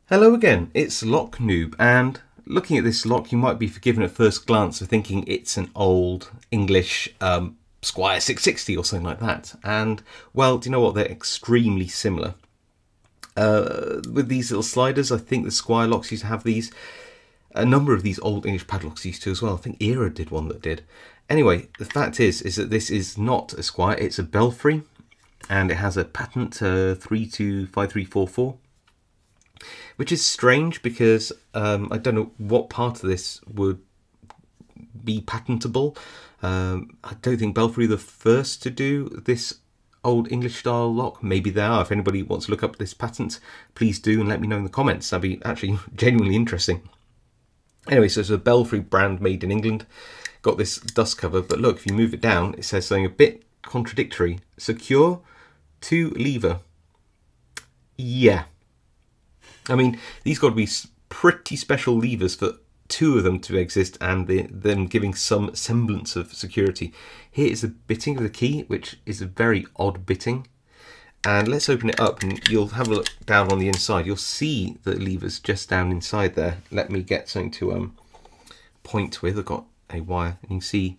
Hello again, it's Lock Noob, and looking at this lock you might be forgiven at first glance for thinking it's an old English Squire 660 or something like that. And well, do you know what, they're extremely similar. With these little sliders, I think the Squire locks used to have these. A number of these old English padlocks used to as well. I think Era did one that did. Anyway, the fact is that this is not a Squire, it's a Belfry, and it has a patent 325344. Which is strange because I don't know what part of this would be patentable. I don't think Belfry are the first to do this old English style lock. Maybe they are. If anybody wants to look up this patent, please do and let me know in the comments. That'd be actually genuinely interesting. Anyway, so it's a Belfry brand made in England. Got this dust cover, but look, if you move it down, it says something a bit contradictory. Secure 2 lever. Yeah. I mean, these got to be pretty special levers for 2 of them to exist and them giving some semblance of security. Here is the bitting of the key, which is a very odd bitting. And let's open it up and you'll have a look down on the inside. You'll see the levers just down inside there. Let me get something to point with. I've got a wire and you can see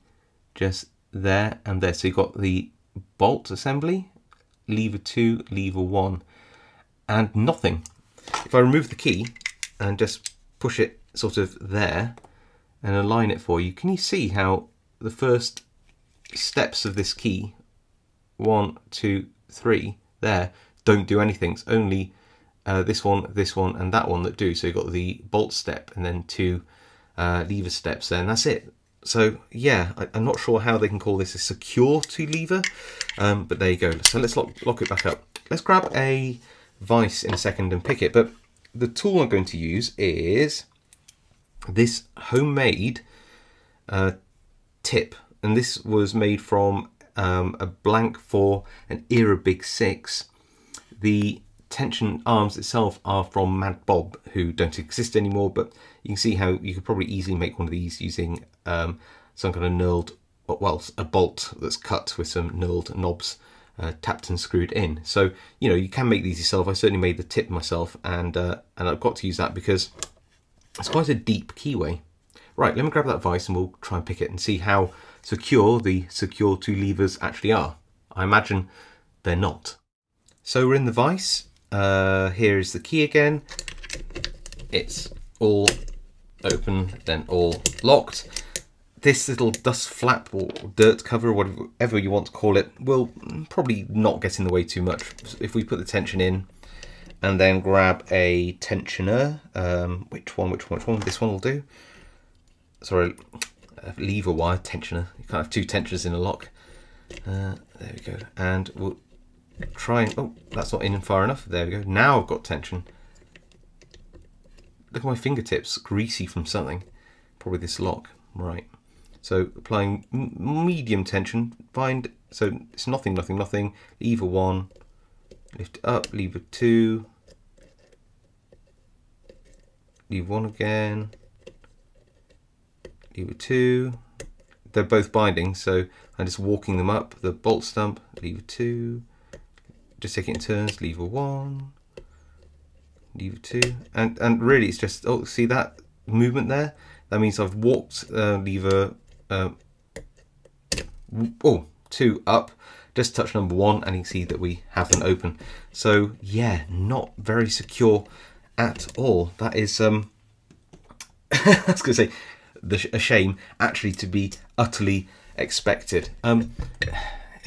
just there and there. So you've got the bolt assembly, lever 2, lever 1, and nothing. If I remove the key and just push it sort of there and align it for you, can you see how the first steps of this key, 1, 2, 3, there, don't do anything. It's only this one, and that one that do. So you've got the bolt step and then 2 lever steps there, and that's it. So yeah, I'm not sure how they can call this a secure 2 lever, but there you go. So let's lock it back up. Let's grab a vice in a second and pick it, but the tool I'm going to use is this homemade tip, and this was made from a blank for an Era Big 6. The tension arms itself are from Mad Bob, who don't exist anymore, but you can see how you could probably easily make one of these using some kind of knurled, well, a bolt that's cut with some knurled knobs tapped and screwed in. So you know, you can make these yourself. I certainly made the tip myself, and I've got to use that because it's quite a deep keyway. Right, let me grab that vice and we'll try and pick it and see how secure the secure 2 levers actually are. I imagine they're not. So we're in the vice. Here is the key again. It's all open, then all locked. This little dust flap or dirt cover, or whatever you want to call it, will probably not get in the way too much. If we put the tension in and then grab a tensioner, which one? This one will do. Sorry, lever wire tensioner. You can't have 2 tensioners in a lock. There we go. And we'll try and, oh, that's not in far enough. There we go. Now I've got tension. Look at my fingertips, greasy from something. Probably this lock. Right. So applying medium tension, find, so it's nothing, lever 1, lift it up, lever 2, lever 1 again, lever 2, they're both binding, so I'm just walking them up, the bolt stump, lever 2, just take it in turns, lever 1, lever 2, and really it's just, oh, see that movement there? That means I've walked lever 2 up, just touch number 1, and you can see that we have them open. So yeah, not very secure at all. That is I was gonna say a shame, actually, to be utterly expected. In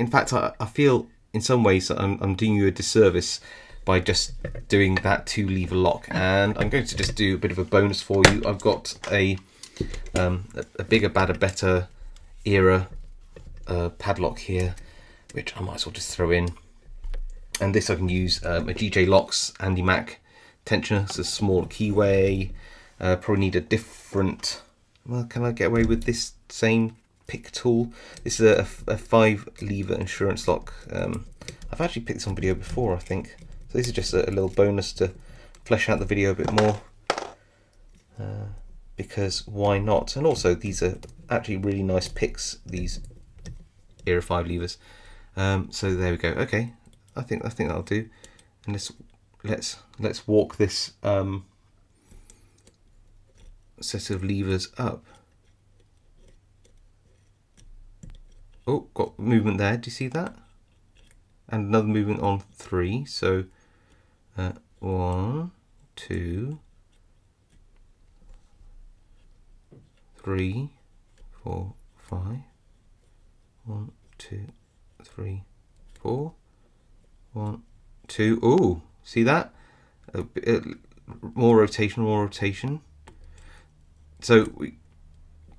fact, I feel in some ways that I'm doing you a disservice by just doing that 2 lever lock, and I'm going to just do a bit of a bonus for you. I've got a bigger, badder, better Era padlock here, which I might as well just throw in. And this I can use a GJ Locks Andy Mac tensioner. It's a small keyway. Probably need a different. Well, can I get away with this same pick tool? This is a 5 lever insurance lock. I've actually picked this on video before, I think. So this is just a little bonus to flesh out the video a bit more. Because why not? And also these are actually really nice picks, these Era 5 levers. So there we go. Okay, I think that'll do. And let's walk this set of levers up. Oh, got movement there. Do you see that? And another movement on 3. So 1, 2, 3, 4, 5. 1, 2, 3, 4. 1, 2. Oh, see that? A bit, more rotation, more rotation. So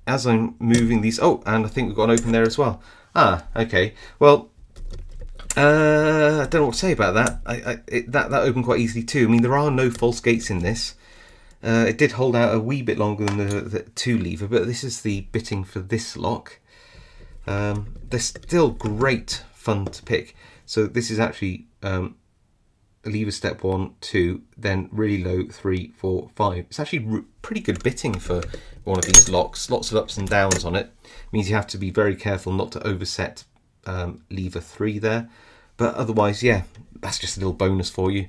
as I'm moving these, oh, and I think we've got an open there as well. Ah, okay. Well, I don't know what to say about that. That opened quite easily too. I mean, there are no false gates in this. It did hold out a wee bit longer than the 2 lever, but this is the bitting for this lock. They're still great fun to pick. So this is actually lever step 1, 2, then really low 3, 4, 5. It's actually pretty good bitting for one of these locks. Lots of ups and downs on it. Means you have to be very careful not to overset lever 3 there. But otherwise, yeah, that's just a little bonus for you.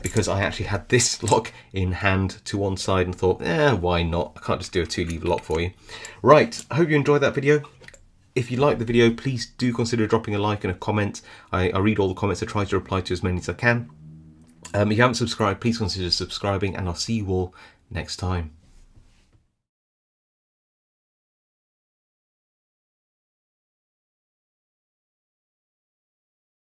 Because I actually had this lock in hand to one side and thought, why not? I can't just do a 2 lever lock for you. Right, I hope you enjoyed that video. If you liked the video, please do consider dropping a like and a comment. I read all the comments. I try to reply to as many as I can. If you haven't subscribed, please consider subscribing, and I'll see you all next time.